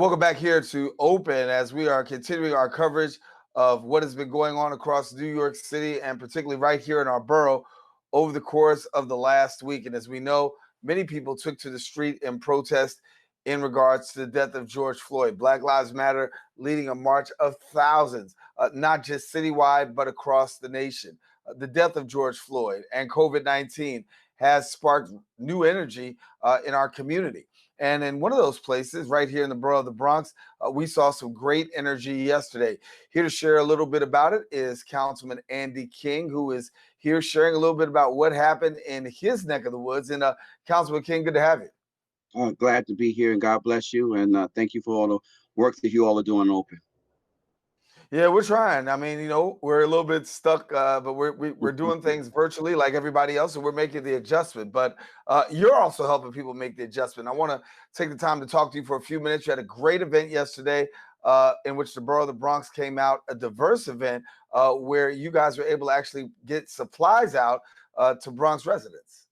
Welcome back here to Open as we are continuing our coverage of what has been going on across New York City and particularly right here in our borough over the course of the last week. And as we know, many people took to the street in protest in regards to the death of George Floyd. Black Lives Matter leading a march of thousands, not just citywide, but across the nation. The death of George Floyd and COVID-19 has sparked new energy in our community. And in one of those places, right here in the borough of the Bronx, we saw some great energy yesterday. Here to share a little bit about it is Councilman Andy King, who is here sharing a little bit about what happened in his neck of the woods. And Councilman King, good to have you. Glad to be here, and God bless you. And thank you for all the work that you all are doing open. Yeah, we're trying. I mean, we're a little bit stuck, but we're doing things virtually like everybody else, and we're making the adjustment. But you're also helping people make the adjustment. I want to take the time to talk to you for a few minutes. You had a great event yesterday in which the borough of the Bronx came out, a diverse event where you guys were able to actually get supplies out to Bronx residents.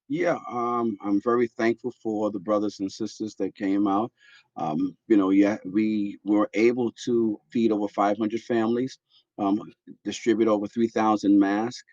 Yeah, I'm very thankful for the brothers and sisters that came out. Yeah, we were able to feed over 500 families, um, distribute over 3,000 masks,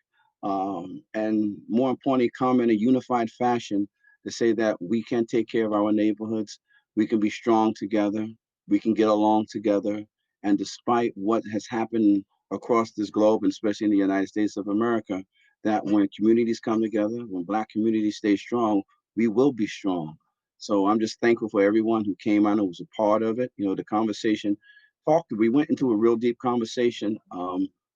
and more importantly, come in a unified fashion to say that we can take care of our neighborhoods, we can be strong together, we can get along together, and despite what has happened across this globe, and especially in the United States of America, that when communities come together, when Black communities stay strong, we will be strong. So I'm just thankful for everyone who came out and was a part of it. The conversation we went into a real deep conversation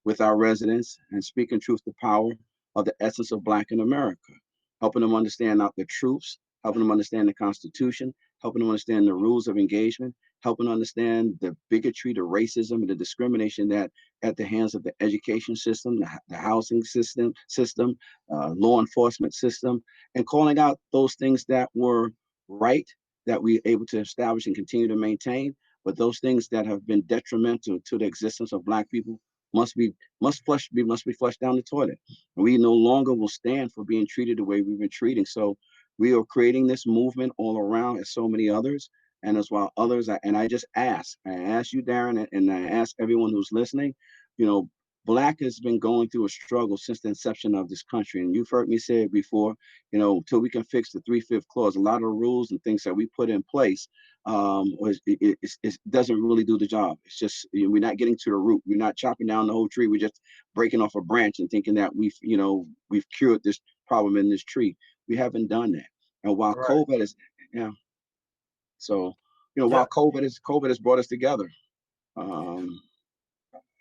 with our residents and speaking truth to power of the essence of Black in America, helping them understand out the truths, helping them understand the Constitution, helping them understand the rules of engagement, helping them understand the bigotry, the racism, and the discrimination that at the hands of the education system, the housing system, law enforcement system, and calling out those things that were right that we were able to establish and continue to maintain, but those things that have been detrimental to the existence of Black people must be flushed down the toilet. And we no longer will stand for being treated the way we've been treating. So we are creating this movement all around as so many others. And as well others, and I ask you, Daren, and I ask everyone who's listening, you know, Black has been going through a struggle since the inception of this country. And you've heard me say it before, until we can fix the 3/5 clause, a lot of the rules and things that we put in place it doesn't really do the job. It's just, we're not getting to the root. We're not chopping down the whole tree. We're just breaking off a branch and thinking that we've cured this problem in this tree. We haven't done that. And while Right. COVID is, yeah, so, Yeah. while COVID has brought us together, um,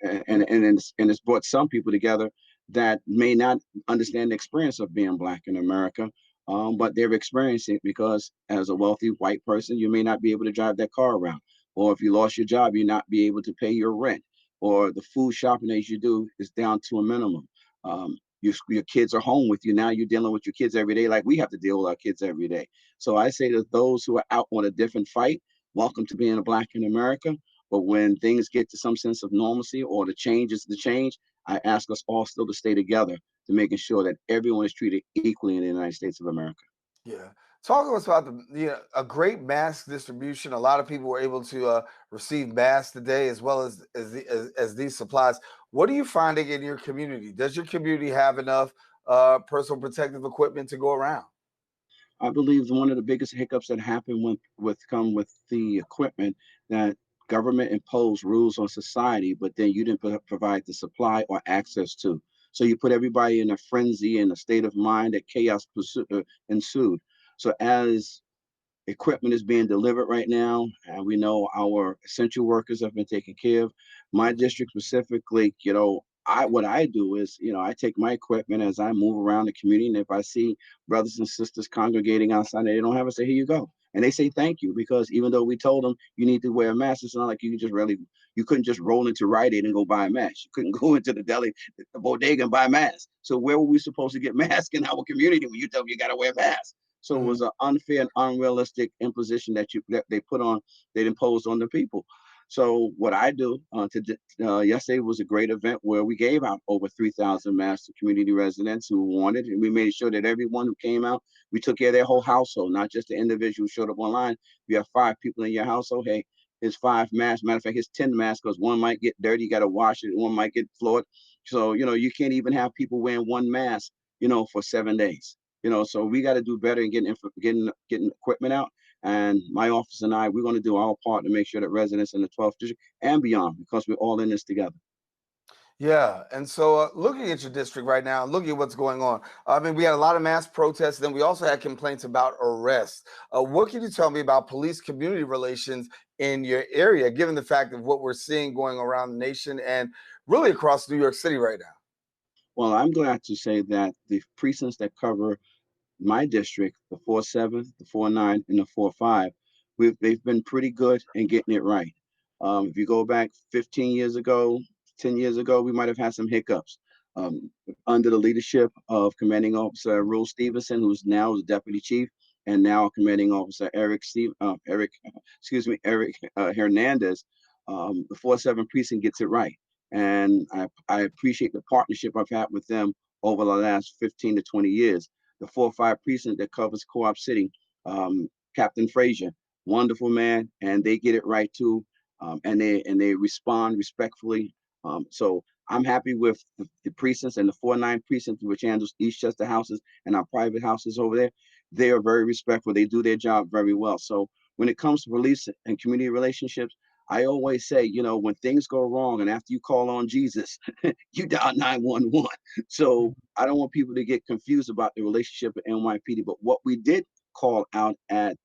and it's brought some people together that may not understand the experience of being Black in America, but they're experiencing it because as a wealthy white person, you may not be able to drive that car around, or if you lost your job, you not be able to pay your rent, or the food shopping that you do is down to a minimum. Your kids are home with you now. You're dealing with your kids every day, like we have to deal with our kids every day. So I say to those who are out on a different fight, welcome to being a Black in America. But when things get to some sense of normalcy or the change is the change, I ask us all still to stay together to making sure that everyone is treated equally in the United States of America. Yeah. Talk to us about a great mask distribution. A lot of people were able to receive masks today, as well as these supplies. What are you finding in your community? Does your community have enough personal protective equipment to go around? I believe one of the biggest hiccups that happen with the equipment, that government imposed rules on society, but then you didn't provide the supply or access to. So you put everybody in a frenzy, in a state of mind that chaos ensued. So as equipment is being delivered right now, and we know our essential workers have been taken care of. My district specifically, what I do is, I take my equipment as I move around the community, and if I see brothers and sisters congregating outside and they don't have it, say, here you go. And they say thank you, because even though we told them you need to wear a mask, it's not like you couldn't just roll into Rite Aid and go buy a mask. You couldn't go into the deli, the bodega, and buy a mask. So where were we supposed to get masks in our community when you tell them you got to wear a mask? So it was an unfair and unrealistic imposition that they imposed on the people. So what I do yesterday was a great event where we gave out over 3,000 masks to community residents who wanted, and we made sure that everyone who came out, we took care of their whole household, not just the individual who showed up online. If you have 5 people in your household, hey, his 5 masks. Matter of fact, his 10 masks, because one might get dirty, you got to wash it, one might get flawed. So you can't even have people wearing one mask, for 7 days. So we got to do better in getting equipment out. And my office and I, we're going to do our part to make sure that residents in the 12th district and beyond, because we're all in this together. Yeah, and so looking at your district right now, looking at what's going on, I mean, we had a lot of mass protests. Then we also had complaints about arrests. What can you tell me about police-community relations in your area, given the fact of what we're seeing going around the nation and really across New York City right now? Well, I'm glad to say that the precincts that cover my district, the 4-7, the 4-9, and the 4-5, they've been pretty good in getting it right. If you go back 15 years ago, 10 years ago, we might have had some hiccups. Under the leadership of Commanding Officer Rule Stevenson, who's now the deputy chief, and now Commanding Officer Eric Hernandez, the 4-7 precinct gets it right. And I appreciate the partnership I've had with them over the last 15 to 20 years. The 4-5 precinct that covers Co-op City, Captain Frazier, wonderful man, and they get it right too, and they respond respectfully. So I'm happy with the precincts, and the 4-9 precinct, which handles Eastchester houses and our private houses over there. They are very respectful. They do their job very well. So when it comes to police and community relationships, I always say, when things go wrong and after you call on Jesus, you dial 911. So I don't want people to get confused about the relationship with NYPD. But what we did call out at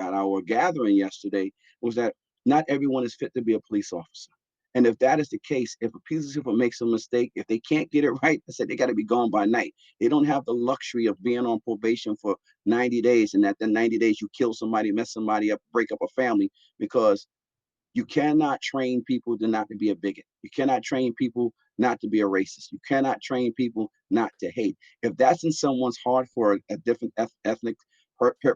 our gathering yesterday was that not everyone is fit to be a police officer. And if that is the case, if a police officer makes a mistake, if they can't get it right, I said they got to be gone by night. They don't have the luxury of being on probation for 90 days. And at the 90 days, you kill somebody, mess somebody up, break up a family, because you cannot train people to not to be a bigot. You cannot train people not to be a racist. You cannot train people not to hate. If that's in someone's heart for a different ethnic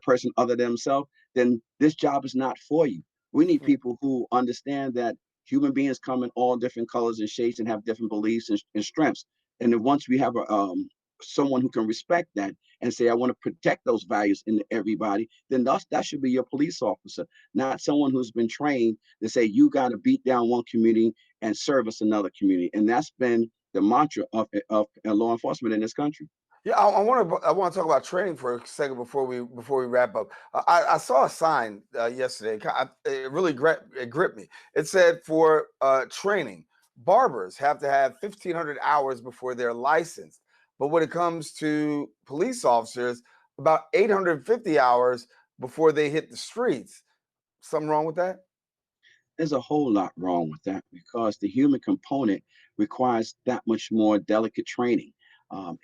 person other than themselves, then this job is not for you. We need people who understand that human beings come in all different colors and shades and have different beliefs and strengths. And then once we have someone who can respect that and say, I want to protect those values in everybody, then that should be your police officer, not someone who's been trained to say, you got to beat down one community and service another community. And that's been the mantra of law enforcement in this country. Yeah, I want to talk about training for a second before we wrap up. I saw a sign yesterday. It really gripped me. It said for training, barbers have to have 1,500 hours before they're licensed. But when it comes to police officers, about 850 hours before they hit the streets. Something wrong with that? There's a whole lot wrong with that, because the human component requires that much more delicate training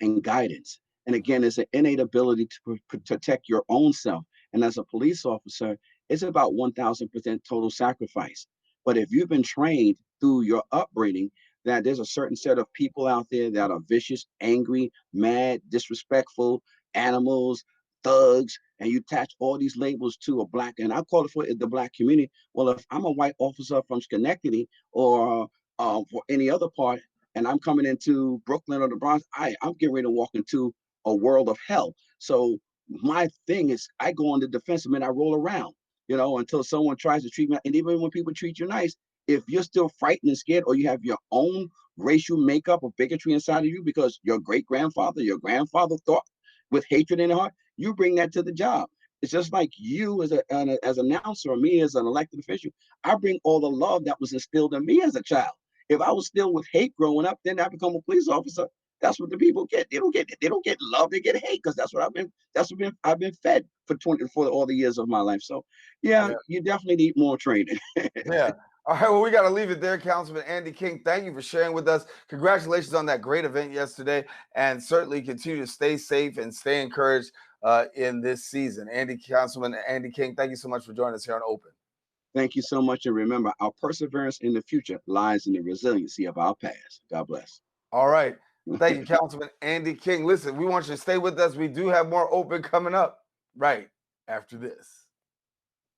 and guidance. And again, it's an innate ability to protect your own self. And as a police officer, it's about 1,000% total sacrifice. But if you've been trained through your upbringing that there's a certain set of people out there that are vicious, angry, mad, disrespectful, animals, thugs, and you attach all these labels to a black, and I call it for the black community. Well, if I'm a white officer from Schenectady or for any other part, and I'm coming into Brooklyn or the Bronx, I'm getting ready to walk into a world of hell. So my thing is, I go on the defensive and I roll around, until someone tries to treat me. And even when people treat you nice, if you're still frightened and scared, or you have your own racial makeup or bigotry inside of you because your great grandfather, your grandfather thought with hatred in their heart, you bring that to the job. It's just like you as an announcer, or me as an elected official. I bring all the love that was instilled in me as a child. If I was still with hate growing up, then I become a police officer. That's what the people get. They don't get love. They get hate, because I've been fed for all the years of my life. So yeah, you definitely need more training. Yeah. All right. Well, we got to leave it there, Councilman Andy King. Thank you for sharing with us. Congratulations on that great event yesterday, and certainly continue to stay safe and stay encouraged in this season. Councilman Andy King, thank you so much for joining us here on Open. Thank you so much. And remember, our perseverance in the future lies in the resiliency of our past. God bless. All right. Thank you, Councilman Andy King. Listen, we want you to stay with us. We do have more Open coming up right after this.